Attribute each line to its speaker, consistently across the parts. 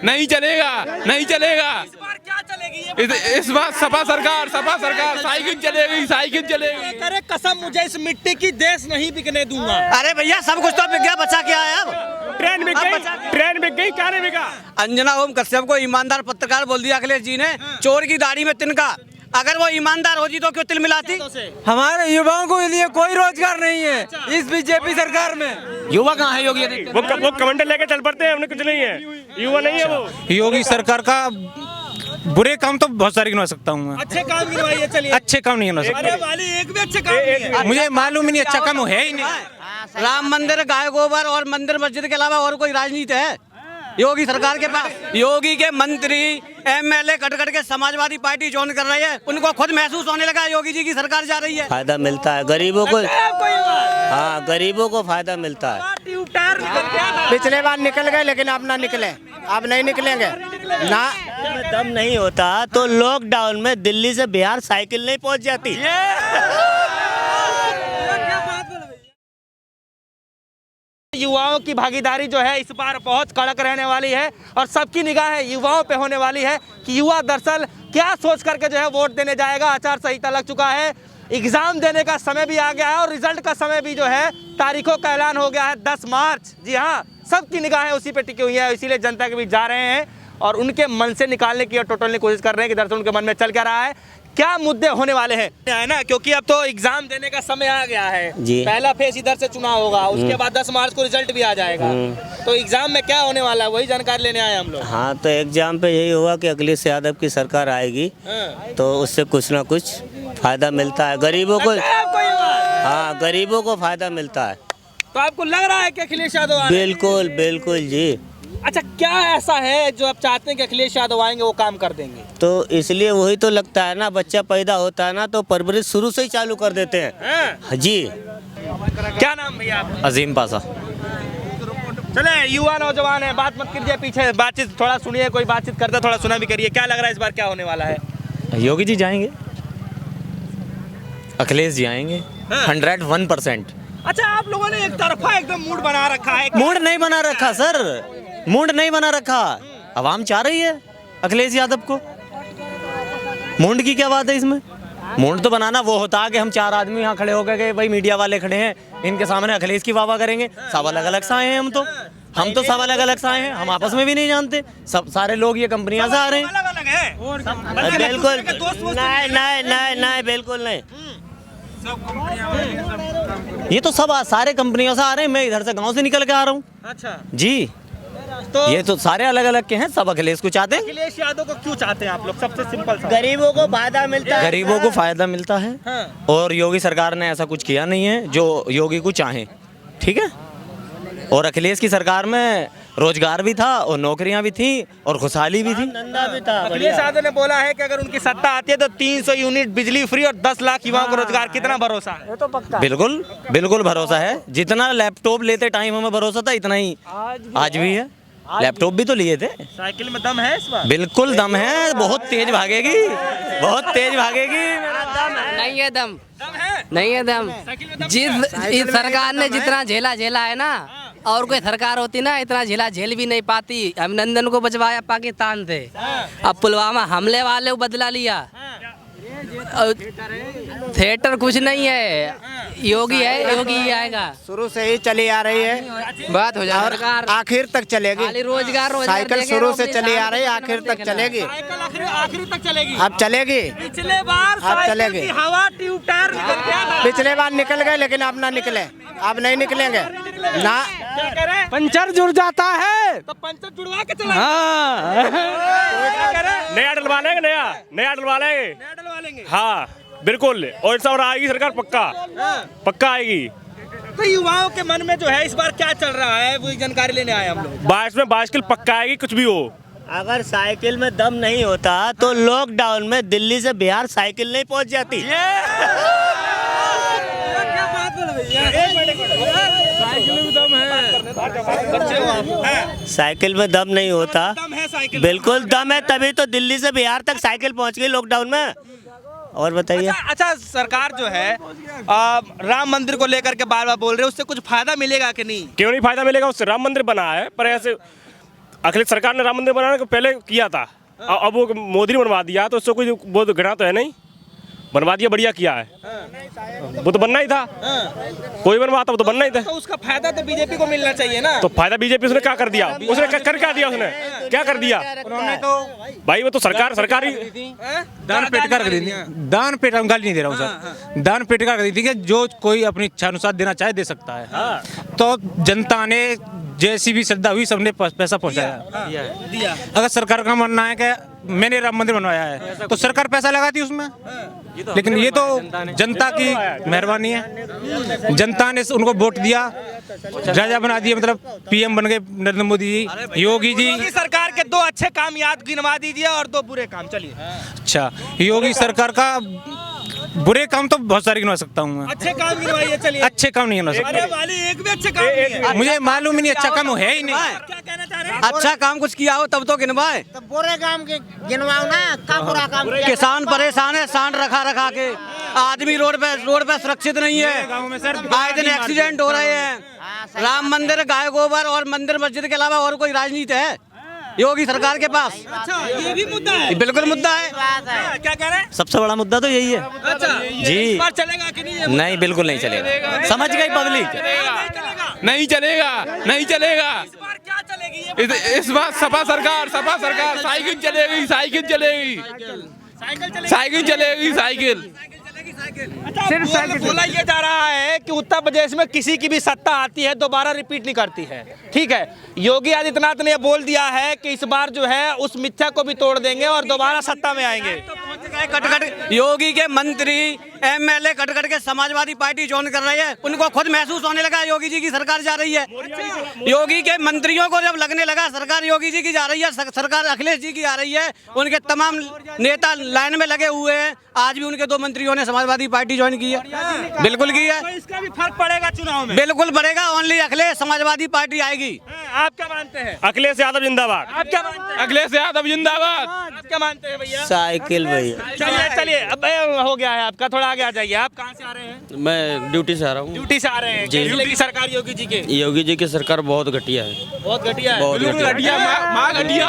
Speaker 1: नहीं चलेगा, नहीं चलेगा।
Speaker 2: इस बार क्या चलेगी?
Speaker 1: इस बार सपा सरकार साइकिल चलेगी, साइकिल चलेगी।
Speaker 2: करे कसम मुझे इस मिट्टी की देश नहीं बिकने दूंगा।
Speaker 3: अरे भैया सब कुछ तो बिक गया, बचा क्या है अब?
Speaker 4: ट्रेन बिक गई, क्या नहीं बिका?
Speaker 3: अंजना ओम कश्यप को ईमानदार पत्रकार बोल दिया अखिलेश जी ने, चोर की दाढ़ी में तिनका। अगर वो ईमानदार होती तो क्यों तिल मिलाती?
Speaker 5: हमारे युवाओं को लिए कोई रोजगार नहीं है इस बीजेपी सरकार में।
Speaker 3: युवा कहाँ है योगी?
Speaker 4: वो कमेंटर लेके चल पड़ते हैं, उन्हें कुछ नहीं है, युवा नहीं है वो।
Speaker 5: योगी सरकार का बुरे काम तो बहुत सारे गिनवा सकता हूँ मैं।
Speaker 2: अच्छे काम गिनवाइए, चलिए।
Speaker 5: अच्छे काम नहीं गिनवा सकता।
Speaker 2: अरे वाली एक भी अच्छे काम नहीं है।
Speaker 5: मुझे मालूम ही नहीं, अच्छा काम है ही नहीं।
Speaker 3: राम मंदिर, गाय गोबर और मंदिर मस्जिद के अलावा और कोई राजनीति है योगी सरकार के पास? योगी के मंत्री एमएलए कट के समाजवादी पार्टी ज्वाइन कर रहे हैं, उनको खुद महसूस होने लगा योगी जी की सरकार जा रही है।
Speaker 6: फायदा मिलता है गरीबों को, हाँ गरीबों को फायदा मिलता है।
Speaker 5: पिछले बार निकल गए लेकिन अब ना निकले, अब नहीं निकलेंगे ना।
Speaker 6: दम नहीं होता तो लॉकडाउन में दिल्ली से बिहार साइकिल नहीं पहुंच जाती।
Speaker 2: युवाओं की भागीदारी जो है इस बार बहुत कड़क रहने वाली है और सबकी निगाह युवाओं पे होने वाली है कि युवा दरअसल क्या सोच करके जो है वोट देने जाएगा। आचार संहिता लग चुका है, एग्जाम देने का समय भी आ गया है और रिजल्ट का समय भी जो है तारीखों का ऐलान हो गया है 10 मार्च। जी हाँ, सबकी निगाहें उसी पे टिकी हुई है, इसीलिए जनता के बीच जा रहे हैं और उनके मन से निकालने की और टोटलने की कोशिश कर रहे हैं कि दरअसल उनके मन में चल क्या रहा है, क्या मुद्दे होने वाले हैं, है ना। क्योंकि अब तो एग्जाम देने का समय आ गया है
Speaker 6: जी।
Speaker 2: पहला फेज इधर से चुनाव होगा, उसके बाद 10 मार्च को रिजल्ट भी आ जाएगा। तो एग्जाम में क्या होने वाला है वही जानकारी लेने आए हम लोग।
Speaker 6: हाँ तो एग्जाम पे यही हुआ कि अखिलेश यादव की सरकार आएगी तो उससे कुछ ना कुछ फायदा मिलता है गरीबों को। हाँ गरीबों को फायदा मिलता है।
Speaker 2: तो आपको लग रहा है कि अखिलेश यादव आ रहे हैं?
Speaker 6: बिल्कुल बिल्कुल जी।
Speaker 2: अच्छा, क्या ऐसा है जो आप चाहते हैं कि अखिलेश यादव आएंगे वो काम कर देंगे?
Speaker 6: तो इसलिए वही तो लगता है ना, बच्चा पैदा होता है ना तो परवरिश शुरू से ही चालू कर देते हैं जी।
Speaker 2: क्या नाम भैया आपका?
Speaker 5: अजीम पासा।
Speaker 2: चले, युवा नौजवान है, बात मत कीजिए, पीछे बातचीत थोड़ा सुनिए, कोई बातचीत करते थोड़ा सुना भी करिए। क्या लग रहा है इस बार क्या होने वाला है?
Speaker 5: योगी जी जाएंगे, अखिलेश जी आएंगे 101%।
Speaker 2: अच्छा, आप लोगों ने एक तरफा एकदम मूड बना रखा है।
Speaker 5: मूड नहीं बना रखा सर, मूड नहीं बना रखा। आवाम चाह रही है अखिलेश यादव को, मूड की क्या बात है इसमें? मूड तो बनाना वो होता है कि हम 4 आदमी यहाँ खड़े होकर के भाई मीडिया वाले खड़े हैं, इनके सामने अखिलेश की वाह करेंगे। सब अलग अलग से आए हैं, हम तो सब अलग अलग से आए हैं, हम आपस में भी नहीं जानते। सब सारे लोग ये कंपनियां से आ रहे हैं।
Speaker 2: अलग अलग है
Speaker 6: बिल्कुल नहीं बिल्कुल नहीं।
Speaker 5: ये तो सब सारे कंपनियों से आ रहे हैं, मैं इधर से गांव से निकल के आ रहा हूँ।
Speaker 2: अच्छा,
Speaker 5: जी
Speaker 2: तो
Speaker 5: ये तो सारे अलग अलग के हैं, सब अखिलेश को चाहते हैं।
Speaker 2: अखिलेश यादव को क्यों चाहते हैं आप लोग? सबसे सिंपल सा।
Speaker 6: गरीबों को फायदा मिलता है।
Speaker 5: गरीबों को फायदा मिलता है
Speaker 2: हाँ।
Speaker 5: और योगी सरकार ने ऐसा कुछ किया नहीं है जो योगी को चाहे, ठीक है। और अखिलेश की सरकार में रोजगार भी था और नौकरियां भी थी और खुशहाली भी थी।
Speaker 6: धंधा भी था।
Speaker 2: अखिलेश यादव ने बोला है कि अगर उनकी सत्ता आती है तो 300 यूनिट बिजली फ्री और 10 लाख युवाओं को रोजगार। कितना भरोसा है?
Speaker 6: तो पक्का।
Speaker 5: बिल्कुल बिल्कुल भरोसा है। जितना लैपटॉप लेते टाइम हमें भरोसा था इतना ही आज भी है। लैपटॉप भी तो लिए थे।
Speaker 2: साइकिल में दम है इस बार?
Speaker 5: बिल्कुल दम है, बहुत तेज भागेगी, बहुत तेज भागेगी।
Speaker 7: नहीं है दम,
Speaker 2: दम है?
Speaker 7: नहीं है दम। जिस इस सरकार ने जितना झेला है ना, और कोई सरकार होती ना इतना झेल भी नहीं पाती। अभिनंदन को बचवाया पाकिस्तान से, अब पुलवामा हमले वाले को बदला लिया। थिएटर कुछ नहीं है, योगी है, योगी ही आएगा।
Speaker 5: शुरू से ही चली आ रही है,
Speaker 7: बात हो जाए सरकार
Speaker 5: आखिर तक चलेगी।
Speaker 7: खाली रोजगार
Speaker 5: साइकिल शुरू से चली आ रही है, आखिर तक चलेगी।
Speaker 2: साइकिल आखिरी तक चलेगी।
Speaker 5: अब चलेगी।
Speaker 2: पिछले बार
Speaker 5: अब
Speaker 2: साइकिल
Speaker 5: चलेगी।
Speaker 2: की हवा ट्यूब टायर निकल गया था।
Speaker 5: पिछले बार निकल गए लेकिन अब ना निकले, अब नहीं निकलेंगे ना।
Speaker 2: क्या करें?
Speaker 5: पंचर जुड़ जाता है
Speaker 2: तो पंचर जुड़वा के चला।
Speaker 5: हाँ।
Speaker 2: क्या करें?
Speaker 4: नया डलवा लेंगे, नया डलवा लेंगे।
Speaker 2: नया डलवा लेंगे।
Speaker 4: हाँ बिल्कुल, और इस बार आएगी सरकार, पक्का आएगी।
Speaker 2: तो युवाओं के मन में जो है इस बार क्या चल रहा है वो जानकारी लेने आए हम लोग।
Speaker 4: 22 में बाइसिकल पक्का आएगी, कुछ भी हो।
Speaker 6: अगर साइकिल में दम नहीं होता तो लॉकडाउन में दिल्ली से बिहार साइकिल नहीं पहुंच जाती।
Speaker 2: क्या बात बोल भैया? साइकिल में दम है। बच्चे हो आप?
Speaker 6: साइकिल में दम नहीं होता,
Speaker 2: दम है साइकिल।
Speaker 6: बिल्कुल दम है, तभी तो दिल्ली से बिहार तक साइकिल पहुंच गई लॉकडाउन में। और बताइए।
Speaker 2: अच्छा, सरकार जो है राम मंदिर को लेकर के बार बार बोल रहे हैं, उससे कुछ फायदा मिलेगा कि नहीं?
Speaker 4: क्यों नहीं फायदा मिलेगा? उससे राम मंदिर बना है, पर ऐसे अखिलेश सरकार ने राम मंदिर बनाने को पहले किया था, अब वो मोदी ने बनवा दिया, तो उससे कोई बहुत घृणा तो है नहीं, बनवा दिया, बढ़िया किया है। वो तो बनना ही था, कोई बनवाता वो तो बनना ही था।
Speaker 2: तो उसका फायदा तो बीजेपी को मिलना चाहिए ना।
Speaker 4: तो फायदा बीजेपी उसने क्या कर दिया, उसने कर क्या दिया, उसने क्या कर दिया
Speaker 8: उन्होंने तो
Speaker 4: भाई? वो तो सरकारी
Speaker 8: दान पेट कर दी थी, दान पेट, हम गाली नहीं दे रहा हूँ सर, दान पेट कर दी थी कि जो कोई अपनी इच्छा अनुसार देना चाहे दे सकता है। तो जनता ने जैसी भी श्रद्धा हुई सबने पैसा पहुंचाया। अगर सरकार का मानना है कि मैंने राम मंदिर बनवाया है तो सरकार पैसा लगाती उसमें, लेकिन ये तो जनता की मेहरबानी है। जनता ने उनको वोट दिया, राजा बना दिया, मतलब पीएम बन गए नरेंद्र मोदी जी, योगी जी।
Speaker 2: योगी सरकार के 2 अच्छे काम याद गिनवा दीजिए और 2 बुरे काम। चलिए।
Speaker 8: अच्छा, योगी सरकार का बुरे काम तो बहुत सारे गिनवा सकता हूँ मैं,
Speaker 2: अच्छे काम गिनवाइए। चलिए।
Speaker 8: अच्छे काम नहीं गिनवा
Speaker 2: अरे
Speaker 8: सकता,
Speaker 2: वाली एक भी अच्छे काम नहीं है।
Speaker 8: मुझे मालूम ही नहीं, अच्छा काम है ही नहीं।
Speaker 2: क्या कहना चाह रहे हैं?
Speaker 3: अच्छा काम कुछ किया हो तब तो गिनवाए।
Speaker 9: बुरे काम के गिनवाओ ना, का बुरा काम किया?
Speaker 3: किसान परेशान है, सांड रखा के, आदमी रोड पे सुरक्षित नहीं है, आए दिन एक्सीडेंट हो रहे हैं। राम मंदिर, गाय गोबर और मंदिर मस्जिद के अलावा और कोई राजनीति है योगी सरकार के पास?
Speaker 2: अच्छा, ये भी मुद्दा है।
Speaker 3: बिल्कुल मुद्दा है।
Speaker 2: क्या कह रहे हैं?
Speaker 5: सबसे बड़ा मुद्दा तो यही है।
Speaker 2: अच्छा,
Speaker 5: जी।
Speaker 2: इस बार चलेगा कि नहीं?
Speaker 5: नहीं, बिल्कुल नहीं चलेगा, समझ गई पब्लिक।
Speaker 1: नहीं चलेगा, नहीं चलेगा।
Speaker 2: इस बार क्या चलेगी ये?
Speaker 1: इस बार सपा सरकार साइकिल चलेगी, साइकिल चलेगी, साइकिल चलेगी, साइकिल।
Speaker 2: अच्छा, बोला ये जा रहा है कि उत्तर प्रदेश में किसी की भी सत्ता आती है दोबारा रिपीट नहीं करती है। ठीक है, योगी आदित्यनाथ ने बोल दिया है कि इस बार जो है उस मिथ्या को भी तोड़ देंगे और दोबारा सत्ता में आएंगे।
Speaker 3: कट योगी के मंत्री एमएलए कट के समाजवादी पार्टी ज्वाइन कर रहे हैं, उनको खुद महसूस होने लगा योगी जी की सरकार जा रही है। योगी के मंत्रियों को जब लगने लगा सरकार योगी जी की जा रही है, सरकार अखिलेश जी की आ रही है, उनके तमाम नेता लाइन में लगे हुए हैं। आज भी उनके 2 मंत्रियों ने समाजवादी पार्टी ज्वाइन की है, बिल्कुल की है।
Speaker 2: तो इसका भी फर्क पड़ेगा चुनाव में?
Speaker 3: बिल्कुल पड़ेगा, ओनली अखिलेश समाजवादी पार्टी आएगी।
Speaker 2: आप क्या मानते हैं?
Speaker 4: अखिलेश यादव जिंदाबाद।
Speaker 2: आप क्या मानते हैं?
Speaker 1: अखिलेश यादव जिंदाबाद।
Speaker 2: आप क्या मानते हैं भैया?
Speaker 6: साइकिल भैया।
Speaker 2: चलिए अब हो गया है आपका, थोड़ा आगे आ जाइए। आप कहाँ से आ रहे हैं?
Speaker 10: मैं ड्यूटी से आ रहा हूँ।
Speaker 2: ड्यूटी से आ रहे हैं। कैसी लगी सरकार योगी जी के?
Speaker 10: योगी जी की सरकार बहुत घटिया है,
Speaker 2: बहुत घटिया है।
Speaker 10: बहुत
Speaker 1: बिल्कुल घटिया, माँ घटिया,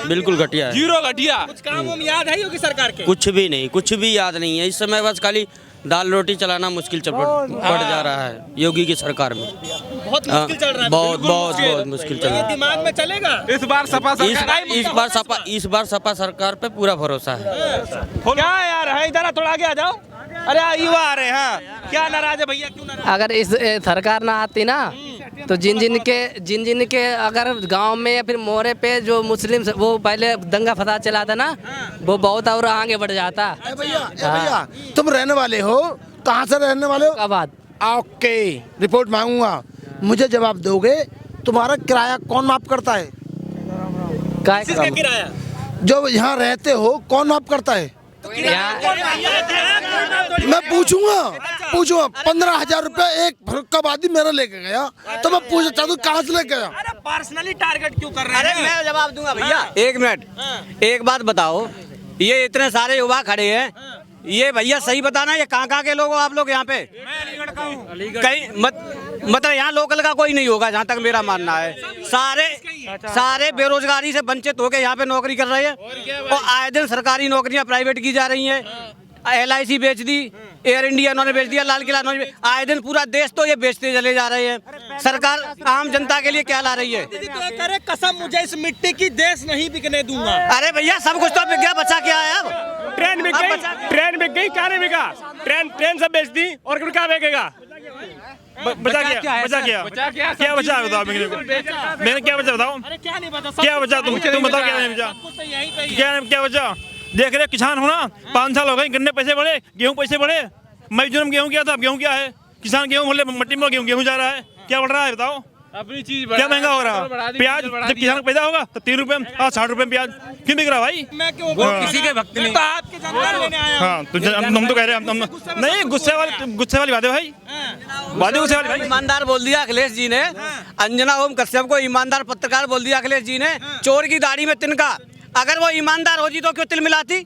Speaker 10: बिल्कुल घटिया है।
Speaker 1: जीरो घटिया।
Speaker 2: कुछ काम वाम याद है योगी सरकार के?
Speaker 10: कुछ भी नहीं, कुछ भी याद नहीं है। इस समय बस खाली दाल रोटी चलाना मुश्किल पड़ जा रहा है योगी की सरकार में।
Speaker 2: बहुत मुश्किल चल रहा है।
Speaker 10: बहुत मुश्किल चल रहा
Speaker 2: ये
Speaker 10: है।
Speaker 2: दिमाग में चलेगा?
Speaker 1: इस बार सपा सरकार
Speaker 10: इस बार सपा सरकार पे पूरा भरोसा है।
Speaker 2: क्या यार है, इधर थोड़ा आगे आ जाओ। अरे युवा आ रहे हैं। हाँ, क्या नाराज है भैया, क्यों नाराज?
Speaker 7: अगर इस सरकार ना आती ना तो जिन जिन के अगर गांव में या फिर मोहरे पे जो मुस्लिम वो पहले दंगा फसाद चला था ना, वो बहुत और आगे बढ़ जाता।
Speaker 9: भैया तुम रहने वाले हो कहाँ से? रहने वाले हो?
Speaker 7: औरंगाबाद।
Speaker 9: ओके, रिपोर्ट मांगूंगा, मुझे जवाब दोगे। तुम्हारा किराया कौन माफ करता है?
Speaker 2: किसका किराया?
Speaker 9: जो यहाँ रहते हो कौन माफ करता है? मैं पूछूंगा 15,000 रुपया एक फरुखाबादी मेरा लेके गया, तो मैं पूछना चाहता हूँ कहाँ से लेके गया?
Speaker 2: अरे पर्सनली टारगेट क्यों कर रहे
Speaker 3: अरे
Speaker 2: हैं?
Speaker 3: मैं जवाब दूंगा भैया। 1 मिनट, एक बात बताओ, ये इतने सारे युवा खड़े हैं, ये भैया सही बताना, ये कहाँ के लोग हो आप लोग यहाँ पे? कहीं मतलब यहाँ लोकल का कोई नहीं होगा जहाँ तक मेरा मानना है। सारे बेरोजगारी से वंचित होकर यहाँ पे नौकरी कर रहे हैं और आए दिन सरकारी नौकरियाँ प्राइवेट की जा रही हैं। LIC बेच दी, एयर इंडिया इन्होंने बेच दिया, लाल किला इन्होंने, आए दिन पूरा देश तो ये बेचते चले जा रहे हैं। सरकार आम जनता के लिए क्या ला रही है?
Speaker 2: करे कसम, मुझे इस मिट्टी की देश नहीं बिकने दूंगा।
Speaker 3: अरे भैया सब कुछ तो बिक गया, बचा क्या है अब?
Speaker 4: ट्रेन बिक गई, क्या नहीं बिका? ट्रेन सब बेच दी और क्या बेचेगा? बचा क्या बचा बताओ मैंने क्या बचा बताओ?
Speaker 2: क्या नहीं बचा?
Speaker 4: क्या बचा? तुम बताओ क्या नहीं बचा? क्या बचा? देख रहे किसान हो ना, 5 साल हो गए, गन्ने पैसे बढ़े, गेहूं पैसे बढ़े। मई जून में गेहूं क्या था, अब गेहूं क्या है? किसान गेहूं बोले मट्टी में गेहूं जा रहा है, क्या बढ़ रहा है बताओ?
Speaker 1: अपनी चीज
Speaker 4: क्या महंगा हो रहा है? प्याज जब किसान पैदा होगा तो 3 रुपए, 60 रुपए प्याज क्यों बिक रहा भाई?
Speaker 2: मैं क्यों?
Speaker 8: किसी के भक्त नहीं।
Speaker 2: तो आपके जानकारी लेने आया हूं।
Speaker 4: हाँ तो हम तो कह रहे हैं, नहीं गुस्से वाली बात है भाई, गुस्से वाली भाई।
Speaker 3: ईमानदार बोल दिया अखिलेश जी ने, अंजना ओम कश्यप को ईमानदार पत्रकार बोल दिया अखिलेश जी ने। चोर की दाढ़ी में तिनका, अगर वो ईमानदार होती तो क्यों तिल मिलाती?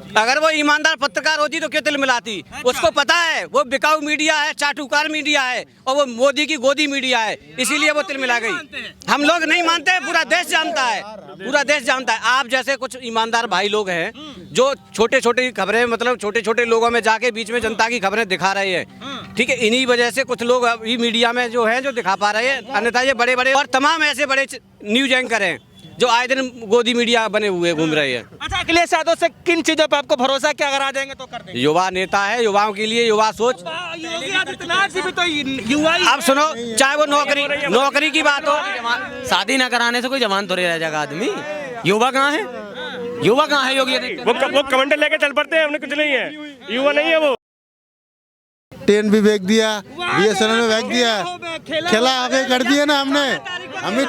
Speaker 3: अगर वो ईमानदार पत्रकार होती तो क्यों तिल मिलाती? उसको पता है वो बिकाऊ मीडिया है, चाटुकार मीडिया है और वो मोदी की गोदी मीडिया है, इसीलिए वो तिल मिला गई। हम लोग नहीं मानते, पूरा देश जानता है, पूरा देश जानता है। आप जैसे कुछ ईमानदार भाई लोग हैं जो छोटे छोटे खबरें, मतलब छोटे छोटे लोगों में जाके बीच में जनता की खबरें दिखा रहे हैं, ठीक है, इन्हीं वजह से कुछ लोग अभी मीडिया में जो है जो दिखा पा रहे हैं, अन्यथा ये बड़े बड़े और तमाम ऐसे बड़े न्यूज एंकर हैं जो आए दिन गोदी मीडिया बने हुए घूम रहे हैं।
Speaker 2: अच्छा, अखिलेश यादव से किन चीजों पे आपको भरोसा है कि अगर आ जाएंगे तो कर देंगे?
Speaker 3: युवा नेता है, युवाओं के लिए युवा सोच।
Speaker 2: योगी आदित्यनाथ जी भी तो युवा ही।
Speaker 3: आप सुनो, चाहे वो नौकरी की बात हो,
Speaker 5: शादी ना कराने से कोई जवान थोड़ी रह जाएगा आदमी। युवा कहाँ है? युवा कहाँ है? योगी
Speaker 4: वो कमेंट लेके चल पड़ते हैं, उन्हें कुछ नहीं है, युवा नहीं है वो।
Speaker 9: ट्रेन भी बेच दिया, BSNL में बेच दिया, खेला आगे कर दिया ना हमने। हमें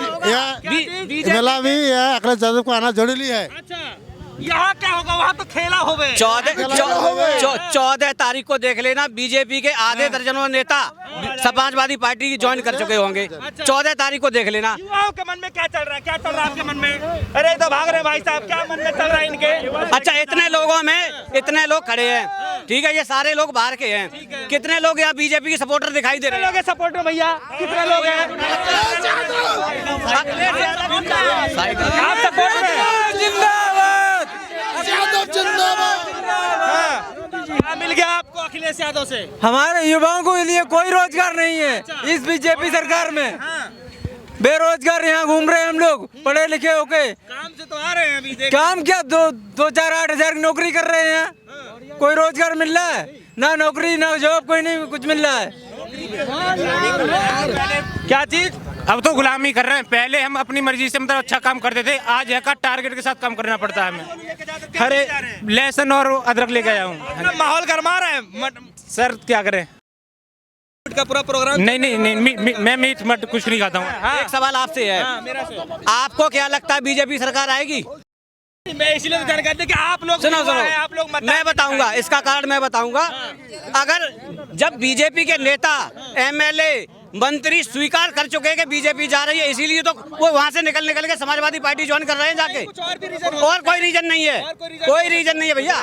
Speaker 9: मेला भी अखिलेश यादव को आना जरूरी है।
Speaker 2: यहाँ क्या होगा? वहाँ तो खेला हो गए।
Speaker 3: 14 तारीख को देख लेना, बीजेपी के आधे दर्जनों नेता समाजवादी पार्टी ज्वाइन कर चुके होंगे। 14 तारीख को देख लेना।
Speaker 2: युवाओं के मन में क्या चल रहा है? क्या चल रहा है आपके मन में? अरे तो भाग रहे भाई साहब, क्या मन में चल रहा है इनके?
Speaker 3: अच्छा, इतने लोगों में इतने लोग खड़े हैं, ठीक है, ये सारे लोग बाहर के हैं। कितने लोग यहाँ बीजेपी के सपोर्टर दिखाई दे रहे हैं?
Speaker 2: सपोर्टर भैया कितने लोग हैं? आप सपोर्ट में? क्या मिल गया आपको अखिलेश यादव से?
Speaker 11: हमारे युवाओं को लिए कोई रोजगार नहीं है इस बीजेपी सरकार में। बेरोजगार यहाँ घूम रहे हैं हम लोग, पढ़े लिखे होके।
Speaker 2: काम से तो आ रहे हैं अभी।
Speaker 11: काम क्या, 2-4-8 की नौकरी कर रहे हैं, कोई रोजगार मिल रहा है? ना नौकरी ना जॉब, कोई नहीं कुछ मिल रहा है।
Speaker 2: क्या चीज?
Speaker 8: अब तो गुलामी कर रहे हैं। पहले हम अपनी मर्जी से मतलब अच्छा काम करते थे, आज है का टारगेट के साथ काम करना पड़ता है हमें। हरे लहसुन और अदरक लेके आया हूँ।
Speaker 2: माहौल गरमा रहा है
Speaker 8: सर, क्या करें?
Speaker 2: का पूरा प्रोग्राम।
Speaker 8: नहीं, मैं मीट मट कुछ नहीं खाता हूँ।
Speaker 3: एक सवाल आपसे है, आपको क्या लगता है बीजेपी सरकार आएगी?
Speaker 2: मैं इसलिए जानकारी कि आप लोग
Speaker 3: सुनो,
Speaker 2: आप लोग
Speaker 3: मैं बताऊंगा इसका कारण, मैं बताऊंगा। अगर जब बीजेपी के नेता, MLA, मंत्री स्वीकार कर चुके हैं कि बीजेपी जा रही है, इसीलिए तो वो वहाँ से निकल के समाजवादी पार्टी ज्वाइन कर रहे हैं जाके। और कोई रीजन नहीं है, कोई रीजन नहीं है भैया।